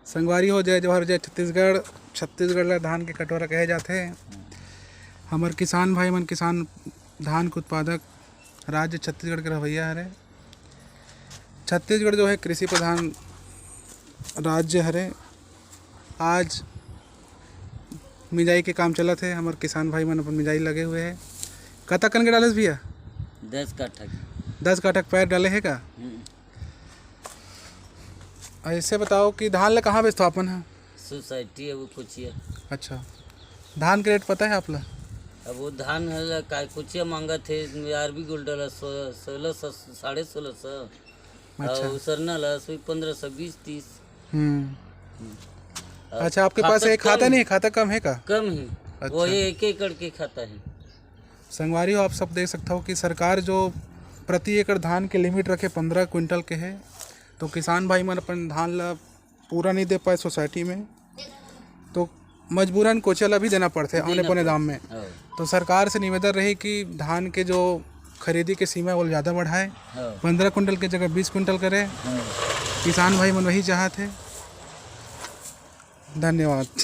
संगवारी हो जय जोहर जय छत्तीसगढ़। छत्तीसगढ़ ला धान के कटोरा कहे जाते। हमार किसान भाई मन किसान धान के उत्पादक राज्य छत्तीसगढ़ के रवैया हरे। छत्तीसगढ़ जो है कृषि प्रधान राज्य हरे। आज मिजाई के काम चलत है। हमारे किसान भाई मन अपन मिजाई लगे हुए हैं। कतक कन के डालस भैया? 10 कट्ठा। 10 काठक पैर डाले है का? ऐसे बताओ कि धान ला कहाँ बेचते हो अपन है? सोसाइटी है वो कुचिया। अच्छा, धान के रेट पता है आपला? अब वो धान है का कुचिया मांगा थे आरबी गोल्ड ला 1600 1650। अच्छा। और सरना ला 1500 20 30। अच्छा, आपके पास एक खाता नहीं, खाता कम है का? कम है। अच्छा। वो 1 एकड़ के खाता है। संगवारी हो आप सब देख सकते हो कि सरकार जो प्रति एकड़ धान के लिमिट रखे 15 क्विंटल के है, तो किसान भाई मन अपन धान ला पूरा नहीं दे पाए सोसाइटी में, तो मजबूरन कोचला भी देना पड़ते औने पौने दाम में। तो सरकार से निवेदन रही कि धान के जो खरीदी के सीमा वो ज़्यादा बढ़ाए, 15 क्विंटल की जगह 20 क्विंटल करे। किसान भाई मन वही चाहते। धन्यवाद।